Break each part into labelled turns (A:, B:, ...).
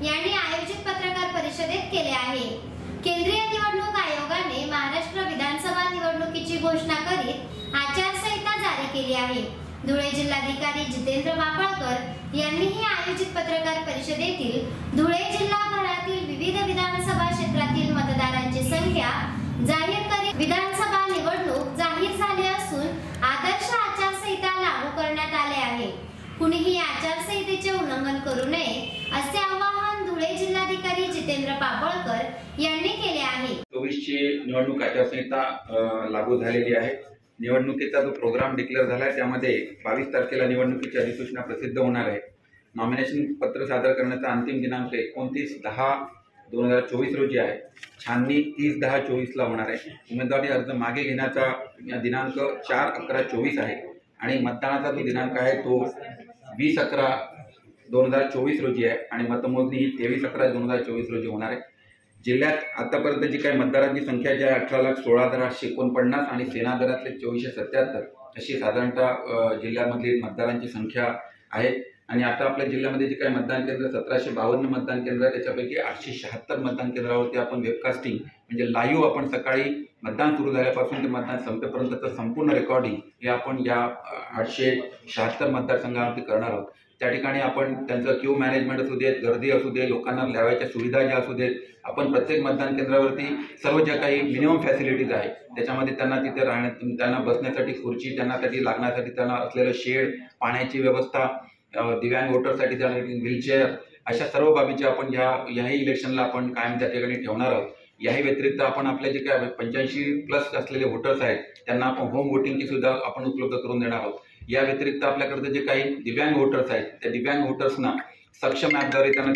A: यांनी आयोजित पत्रकार परिषदेत केले आहे। केंद्रीय निवडणूक आयोगाने महाराष्ट्र विधानसभा निवडणुकीची घोषणा करीत आचारसंहिता जारी केली आहे। धुळे जिल्हाधिकारी जितेंद्र वापळकर यांनीही आयोजित पत्रकार परिषदेतील धुळे जिल्हाभरातील विविध विधानसभा क्षेत्रातील मतदारांची संख्या जाहीर करीत विधानसभा निवडणूक जाहीर झाली असून आदर्श आचारसंहिता लागू करण्यात आले आहे। कुणीही आचारसंहितेचे उल्लंघन करू नये असे आवाहन धुळे जिल्हाधिकारी जितेंद्र वापळकर यांनी केले आहे।
B: 24 ची निवडणूक आचारसंहिता लागू झालेली आहे। निवडणुकीचा जो प्रोग्राम डिक्लेअर झाला आहे त्यामध्ये 22 तारखेला निवडणुकीची अधिसूचना प्रसिद्ध होणार आहे। नॉमिनेशन पत्र सादर करण्याचा अंतिम दिनांक 29/10/2024 रोजी आहे। छाननी 30/10/24 ला होणार आहे। उमेदवारी अर्ज मागे घेण्याचा दिनांक 4/11/24 आहे आणि मतदानाचा जो दिनांक आहे तो 20/11/2024 रोजी आहे आणि मतमोजणी ही 23/11/2024 रोजी होणार आहे। जिल्ह्यात आतापर्यंत जी काही मतदारांची संख्या जी आहे 18,16,849 आणि सेना दरातले 2477 अशी साधारणतः जिल्ह्यामधील मतदारांची संख्या आहे। आणि आता आपल्या जिल्ह्यामध्ये जे काही मतदान केंद्र 1752 मतदान केंद्र आहे त्याच्यापैकी 876 मतदान केंद्रावरती आपण वेबकास्टिंग म्हणजे लाईव्ह आपण सकाळी मतदान सुरू झाल्यापासून ते मतदान संपेपर्यंतचं संपूर्ण रेकॉर्डिंग हे आपण या 876 मतदारसंघावरती करणार आहोत। त्या ठिकाणी आपण त्यांचं क्यू मॅनेजमेंट असू देत, गर्दी असू दे, लोकांना लावायच्या सुविधा ज्या असू देत, आपण प्रत्येक मतदान केंद्रावरती सर्व ज्या काही मिनिमम फॅसिलिटीज आहे त्याच्यामध्ये त्यांना तिथे राहण्यात, त्यांना बसण्यासाठी खुर्ची, त्यांनासाठी लागण्यासाठी त्यांना असलेलं शेड, पाण्याची व्यवस्था, दिव्यांग वोटरसाठी त्यांना व्हीलचेअर, अशा सर्व बाबीच्या आपण याही इलेक्शनला आपण कायम त्या ठिकाणी ठेवणार आहोत। याही व्यतिरिक्त आपण आपले जे काय 85+ असलेले वोटर्स आहेत त्यांना आपण होम वोटिंगची सुद्धा आपण उपलब्ध करून देणार आहोत। या व्यतिरिक्त आपल्याकडे जे काही दिव्यांग वोटर्स आहेत त्या दिव्यांग वोटर्सना सक्षम ॲपद्वारे त्यांना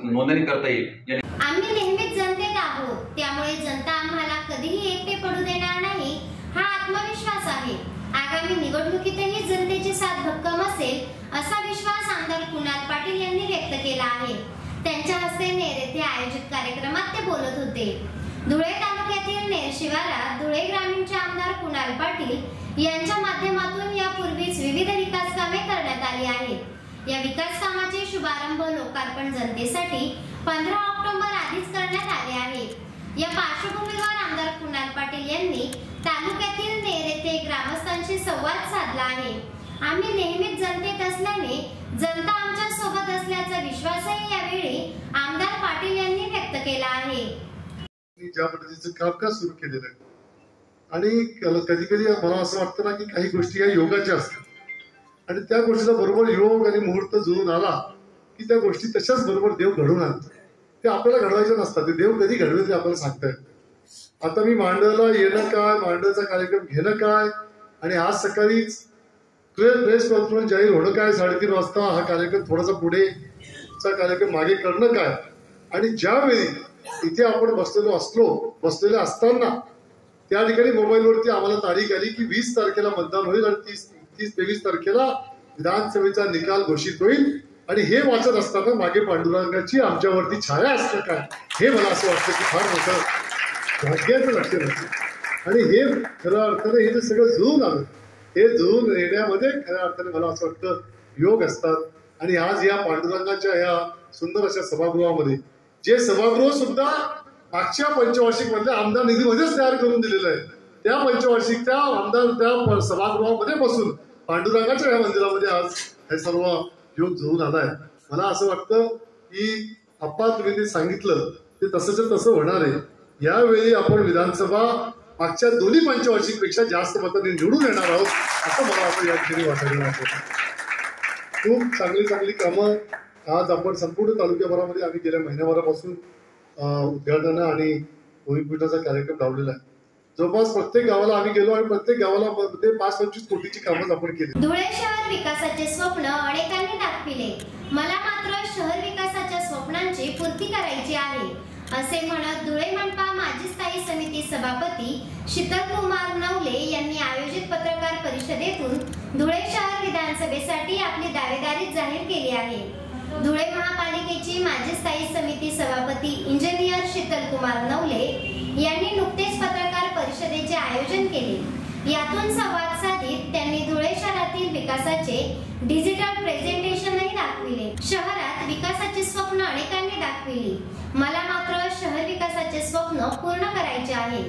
B: नोंदणी करता येईल।
A: आम्ही नेहमीच जनतेत आहोत, त्यामुळे जनता आम्हाला कधीही एकटे पडू देणार नाही हा आत्मविश्वास आहे। आगामी निवडणुकीतही जनतेची साथ भक्कम असेल असा विश्वास आमदार कुणाल पाटील यांनी व्यक्त केला आहे। त्यांच्या हस्ते नेर येथे आयोजित कार्यक्रमात ते बोलत होते। धुळे तालुक्यातील नेर शिवारात धुळे ग्रामीणचे आमदार कुणाल पाटील यांच्या माध्यमातून यापूर्वीच विविध विकास कामे करण्यात आली आहेत। या विकास कामाचे शुभारंभ लोकार्पण जनतेसाठी 15 ऑक्टोबर आधीच करण्यात आले आहे। या पार्श्वभूमीवर आमदार कुणाल पाटील यांनी तालुक्यातील नेर येथे ग्रामस्थांशी संवाद साधला आहे। आम्ही नेहमीच जनतेत असल्याने जनता आमच्या सोबत असल्याचा विश्वासही यावेळी आमदार पाटील यांनी व्यक्त केला आहे।
C: ज्या पद्धतीचं कामकाज सुरू केलेलं आहे आणि कधी कधी मला असं वाटतं ना की काही गोष्टी या योगाच्या असतात आणि त्या गोष्टीचा बरोबर योग आणि मुहूर्त जुळून आला की त्या गोष्टी तशाच बरोबर देव घडवून आणतो। ते आपल्याला घडवायचे नसतात, ते देव कधी घडवेल ते आपल्याला सांगता येतं। आता मी मांडवला येणं काय, मांडवचा कार्यक्रम घेणं काय आणि आज सकाळीच प्रेस कॉन्फरन्स जाहीर होणं काय 3:30 वाजता, हा कार्यक्रम थोडासा पुढेचा कार्यक्रम मागे करणं काय आणि ज्यावेळी इथे आपण बसलेले असताना त्या ठिकाणी मोबाईलवरती आम्हाला तारीख आली की 20 तारखेला मतदान होईल आणि 30-23 तारखेला विधानसभेचा निकाल घोषित होईल आणि हे वाचत असताना मागे पांडुरंगाची आमच्यावरती छाया असतं काय हे मला असं वाटतं की फार मोठं भाग्याचं लक्षण असतं आणि हे खऱ्या अर्थाने हे जे सगळं जुळून आलं हे जुळून येण्यामध्ये खऱ्या अर्थाने मला असं वाटतं योग असतात। आणि आज या पांडुरंगाच्या या सुंदर अशा सभागृहामध्ये जे सभागृह सुद्धा मागच्या पंचवार्षिक मधल्या आमदार निधीमध्येच तयार करून दिलेलं आहे, त्या पंचवार्षिक त्या आमदार त्या सभागृहामध्ये बसून पांडुरंगाच्या या मंदिरामध्ये आज हे सर्व योग जुळून आलाय। मला असं वाटतं की आप्पा तुम्ही ते सांगितलं ते तसंच तसं होणार आहे। यावेळी आपण विधानसभा मागच्या दोन्ही पंचवार्षिक पेक्षा जास्त मतांनी निवडून येणार आहोत असं मला आता या ठिकाणी वाटायला लागतं। खूप चांगली कामं आज आपण संपूर्ण तालुक्याभरामध्ये आम्ही गेल्या महिन्याभरापासून उद्घाटन आणि भूमिपूजनाचा कार्यक्रम लावलेला आहे। जवळपास प्रत्येक गावाला आम्ही गेलो आणि प्रत्येक गावाला 5-25 कोटीची कामं आपण केली।
A: धुळे शहर विकासाचे स्वप्न अनेकांनी दाखविले, मला मात्र शहर विकासाच्या स्वप्नांची पूर्ती करायची आहे असे म्हणत धुळे मनपा माजी स्थायी समिती सभापती शीतलकुमार नवले यांनी आयोजित पत्रकार परिषदेतून धुळे शहर विधानसभेसाठी आपली दावेदारी जाहीर केली आहे। धुळे महापालिकेची माजी स्थायी समिती सभापती इंजिनियर शीतलकुमार नवले यांनी नुकतेच पत्रकार परिषदेचे आयोजन केले। यातून संवाद साधित त्यांनी धुळे शहरातील विकासाचे डिजिटल प्रेझेंटेशनही दाखविले। शहरात विकासाची स्वप्न अनेकांनी दाखविली, मला मात्र शहर विकासाचे स्वप्न पूर्ण करायचे आहे।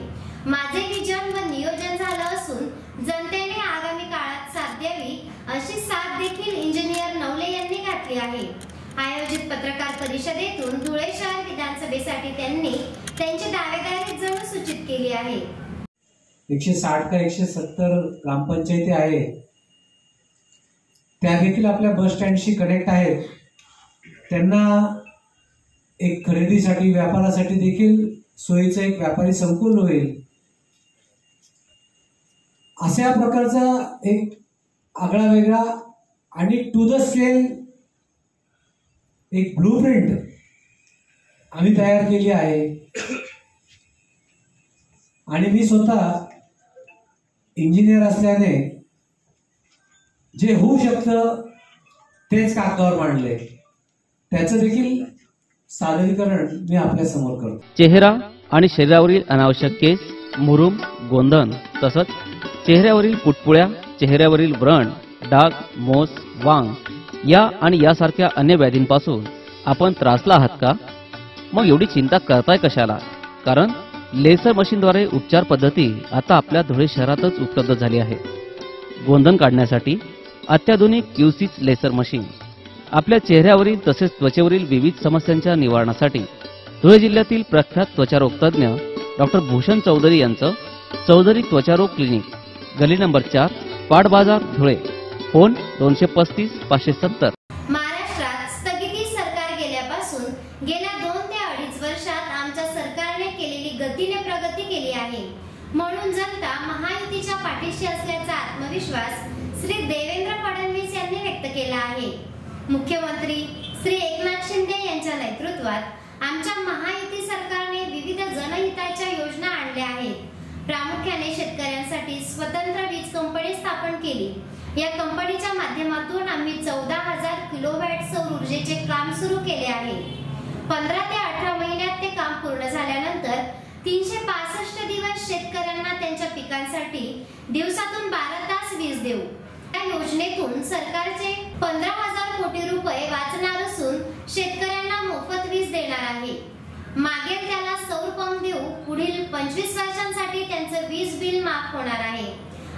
A: माझे विजन व नियोजन झालं असून जनतेने आगामी काळात साथ द्यावी अशी साथ देखील इंजिनियर नवले यांनी घातली आहे। आयोजित पत्रकार परिषदेतून धुळे शहर विधानसभेसाठी त्यांनी त्यांची दावेदारी जणू सूचित केली आहे।
D: 160 का 170 ग्रामपंचायती आहे, त्या देखील आपल्या बस स्टँडशी कनेक्ट आहेत। त्यांना एक खरेदीसाठी व्यापारासाठी देखील सोयीचं एक व्यापारी संकुल होईल, अशा प्रकारचा एक आगळा वेगळा आणि टू द स्केल एक ब्लूप्रिंट आम्ही तयार केली आहे। आणि मी स्वतः इंजिनियर असल्याने जे होऊ शकतं तेच कागदावर मांडले, त्याचं देखील सादरीकरण मी आपल्या समोर करतो।
E: चेहरा आणि शरीरावरील अनावश्यक केस, मुरूम, गोंधन तसंच चेहऱ्यावरील पुटपुळ्या, चेहऱ्यावरील व्रण, डाग, मोस, वांग या आणि यासारख्या अन्य व्याधींपासून आपण त्रासला आहात का? मग एवढी चिंता करताय कशाला? कारण लेसर मशीनद्वारे उपचार पद्धती आता आपल्या धुळे शहरातच उपलब्ध झाली आहे। गोंधन काढण्यासाठी अत्याधुनिक क्यूसिस लेसर मशीन, आपल्या चेहऱ्यावरील तसेच त्वचेवरील विविध समस्यांच्या निवारणासाठी धुळे जिल्ह्यातील प्रख्यात त्वचारोग तज्ञ डॉक्टर भूषण चौधरी यांचं चौधरी त्वचारोग क्लिनिक, गली नंबर 4, पाट बाजार, धुळे। फोन 235 570।
A: महाराष्ट्रात स्थगिती सरकार गेल्यापासून गेल्या 2 ते 2.5 वर्षात आमच्या सरकारने केलेली गतीने प्रगती केली आहे, म्हणून जनता महायुतीच्या पाठीशी असल्याचा आत्मविश्वास श्री देवेंद्र फडणवीस यांनी व्यक्त केला आहे। मुख्यमंत्री श्री एकनाथ शिंदे यांच्या नेतृत्वात आमच्या महायुती सरकारने विविध जनहिताच्या योजना आणल्या आहेत। प्रामुख्याने शेतकऱ्यांसाठी स्वतंत्र वीज कंपनी स्थापन केली। या कंपनीच्या माध्यमातून आम्ही 14,000 किलोवॅट सौर ऊर्जेचे काम सुरू केले आहे। 15 ते 18 महिन्यात ते काम पूर्ण झाल्यानंतर 365 दिवस शेतकऱ्यांना त्यांच्या पिकांसाठी दिवसातून 12 तास वीज देऊ। या योजनेतून सरकारचे 15,000 कोटी रुपये वाचणार असून शेतकऱ्यांना मोफत वीज देणार आहे। मागेल त्याला सौर पंप देऊ, पुढील 25 वर्षांसाठी त्यांचं वीज बिल माफ होणार आहे।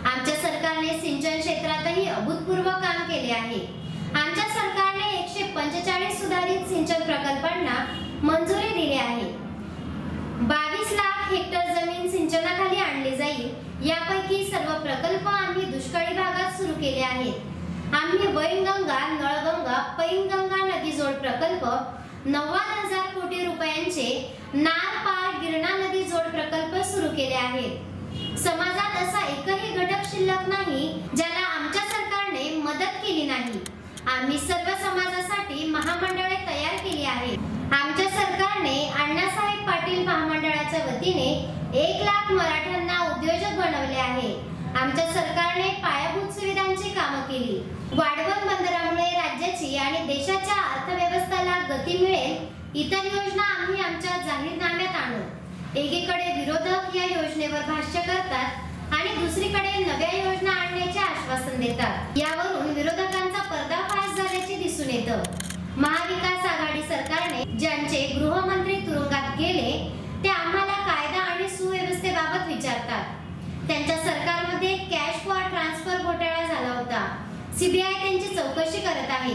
A: आमच्या सरकारने सिंचन क्षेत्रातही अभूतपूर्व काम केले आहे। आमच्या सरकारने 145 सुधारित सिंचन प्रकल्पांना मंजुरी दिली आहे। 22 लाख हेक्टर जमीन सिंचनाखाली आणली जाईल। यापैकी सर्व प्रकल्प आम्ही दुष्काळी भागात सुरू केले आहेत। आम्ही वैनगंगा, नळगंगा, पैनगंगा नदी जोड प्रकल्प, 90,000 कोटी रुपयांचे नार पार गिरणा नदी जोड प्रकल्प सुरू केले आहेत। समाजात असा एकही घटक शिल्लक नाही ज्याला आमच्या सरकारने मदत केली नाही। आम्ही सर्व समाजासाठी महामंडळे तयार केली आहेत। आमच्या सरकारने अण्णासाहेब पाटील महामंडळाच्या वतीने 1 लाख मराठ्यांना उद्योजक बनवले आहे। आमच्या सरकारने पायाभूत सुविधांची कामं केली। वाढवण बंदरामुळे राज्याची आणि देशाच्या अर्थव्यवस्थेला गती मिळेल, इतर योजना आम्ही आमच्या जाहीरनाम्यात आणू। एकीकडे विरोधक या योजनेवर भाष्य करतात आणि दुसरीकडे नव्या योजना आणण्याचे आश्वासन देतात। यावरून विरोधकांचा पर्दाफाश झाल्याचे दिसून येतं। महाविकास आघाडी सरकारने ज्यांचे गृहमंत्री तुरुंगात गेले ते आम्हाला कायदा आणि सुव्यवस्थेबाबत विचारतात। त्यांच्या सरकारमध्ये कॅश फॉर ट्रान्सफर घोटाळा झाला होता। सीबीआय त्यांची चौकशी करत आहे।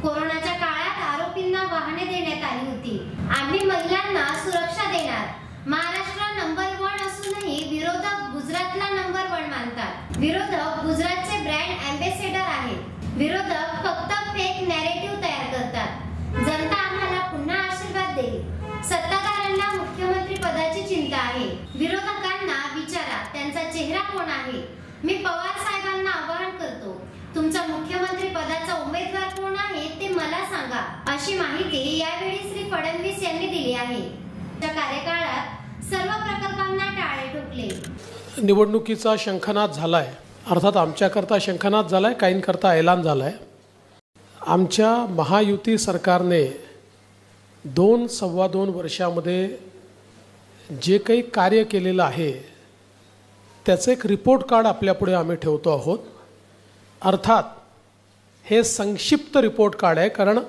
A: कोरोनाच्या काळात आरोपींना वाहने देण्यात आली होती। आम्ही महिलांना सुरक्षा देणार। महाराष्ट्र नंबर 1 असूनही विरोधक गुजरातला नंबर 1 मानतात। विरोधक गुजरातचे ब्रँड अँबॅसेडर आहेत। विरोधक फक्त फेक नॅरेटिव्ह तयार करतात। जनता आम्हाला पुन्हा आशीर्वाद देईल। सत्ताधाऱ्यांना मुख्यमंत्री पदाची चिंता आहे। विरोधकांना विचारा त्यांचा चेहरा कोण आहे। मी पवार साहेबांना आवाहन करतो, तुमचा मुख्यमंत्री पदाचा उमेदवार कोण आहे ते मला सांगा, अशी माहिती यावेळी श्री फडणवीस यांनी दिली आहे। त्या कार्यकाळात सर्व प्रकल्पांना टाळे ठोकले।
F: निवडणुकीचा शंखनाद झालाय, अर्थात आमच्याकरता शंखनाद झालाय, काहींकरता ऐलान झालाय। आमच्या महायुती सरकारने 2-2.25 वर्षामध्ये जे काही कार्य केलेलं आहे त्याचं एक रिपोर्ट कार्ड आपल्यापुढे आम्ही ठेवतो आहोत। अर्थात हे संक्षिप्त रिपोर्ट कार्ड आहे, कारण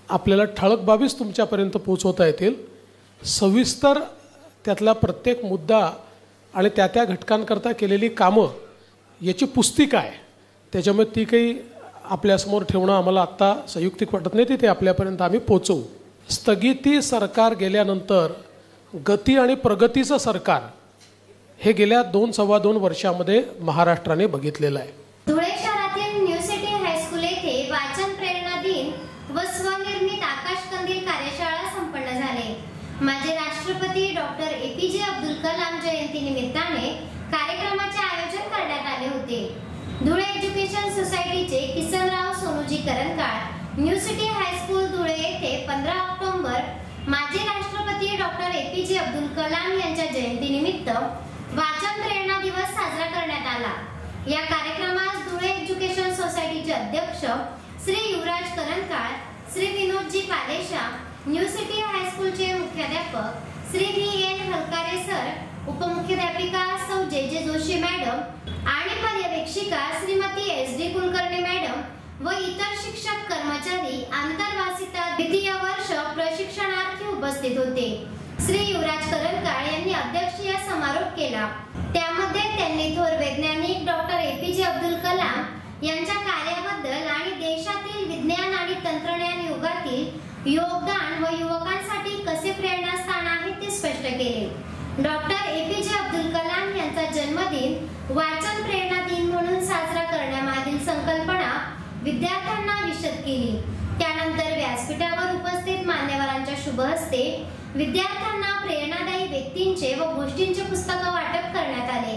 F: आपल्याला ठळक बाबीच तुमच्यापर्यंत पोहोचवता येतील. सविस्तर त्यातला प्रत्येक मुद्दा आणि त्या त्या घटकांकरता केलेली कामं याची पुस्तिका आहे. त्याच्यामुळे ती काही आपल्यासमोर ठेवणं आम्हाला आत्ता संयुक्तिक वाटत नाही, ते आपल्यापर्यंत आम्ही पोचवू. स्थगिती सरकार गेल्यानंतर गती आणि प्रगतीचं सरकार हे गेल्या 2-2.25 वर्षामध्ये महाराष्ट्राने बघितलेलं आहे.
A: धुळे शहरातील न्यू सिटी हायस्कूल येथे वाचन प्रेरणा दिन व स्वनिर्मित आकाश कंदील कार्यशाळा संपन्न झाले. माजी राष्ट्रपती डॉक्टर APJ अब्दुल कलाम जयंती निमित्ताने कार्यक्रमाचे आयोजन करण्यात आले होते. धुळे एज्युकेशन सोसायटीचे Kisanrao Sonuji Karankal new city high school Dhule येथे 15 ऑक्टोबर माजी राष्ट्रपती डॉक्टर APJ अब्दुल कलाम यांच्या जयंतीनिमित्त वाचन प्रेरणा दिवस साजरा करण्यात आला. या कार्यक्रमास धुळे एज्युकेशन सोसायटीचे अध्यक्ष श्री युवराज करंकाळ, श्री विनोदजी पालेशा, न्यू सिटी हायस्कूलचे मुख्याध्यापक श्री VN हलकारे सर, उपमुख्याध्यापिका सौ JJ जोशी मॅडम आणि पर्यवेक्षिका श्रीमती SD कुलकर्णी मॅडम व इतर शिक्षक कर्मचारी आंतरवासिता द्वितीय वर्ष प्रशिक्षणार्थी उपस्थित होते. श्री युवराज करंकाळ यांनी अध्यक्षीय समारोप केला. त्यामध्ये त्यांनी थोर वैज्ञानिक डॉक्टर APJ अब्दुल कलाम यांच्या कार्याबद्दल आणि देशातील विज्ञान आणि तंत्रज्ञान युगातील योगदान व युवकांसाठी कसे प्रेरणास्थान आहे ते स्पष्ट केले. डॉक्टर APJ अब्दुल कलाम यांचा जन्मदिन वाचन प्रेरणा दिन म्हणून साजरा करण्यामागील संकल्पना विद्यार्थ्यांना विशद केली. त्यानंतर व्यासपीठावर उपस्थित मान्यवरांच्या शुभ हस्ते विद्यार्थ्यांना प्रेरणादायी व्यक्तींचे व गोष्टींचे पुस्तक वाटप करण्यात आले.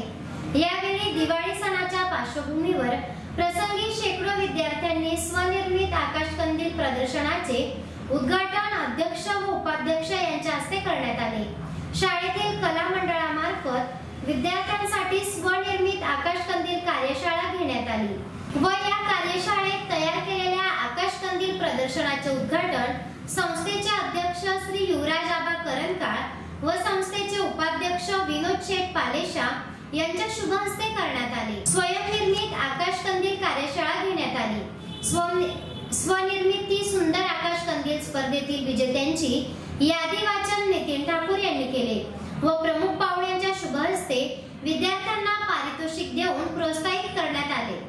A: यावेळी दिवाळी सणाच्या पार्श्वभूमीवर प्रसंगी शेकडो विद्यार्थ्यांनी स्वनिर्मित आकाश कंदील प्रदर्शनाचे उद्घाटन अध्यक्ष व उपाध्यक्ष यांच्या हस्ते करण्यात आले. शाळेतील कला मंडळामार्फत विद्यार्थ्यांसाठी स्वनिर्मित आकाश कंदील कार्यशाळा घेण्यात आली व या कार्यशाळेत तयार केलेल्या आकाश कंदील प्रदर्शनाचे उद्घाटन संस्थेचे अध्यक्ष श्री युवराज आबा करंकाळ व संस्थेचे उपाध्यक्ष विनोद शेठ पालेशा यांच्या शुभ हस्ते करण्यात आले. स्वयंनिर्मित आकाश कंदील कार्यशाळा घेण्यात आली. स्वनिर्मित ती सुंदर आकाश कंदील स्पर्धेतील विजेत्यांची यादी वाचन नितीन ठाकूर यांनी केले व प्रमुख पाहुण्यांच्या शुभ हस्ते विद्यार्थ्यांना पारितोषिक देऊन प्रोत्साहित करण्यात आले.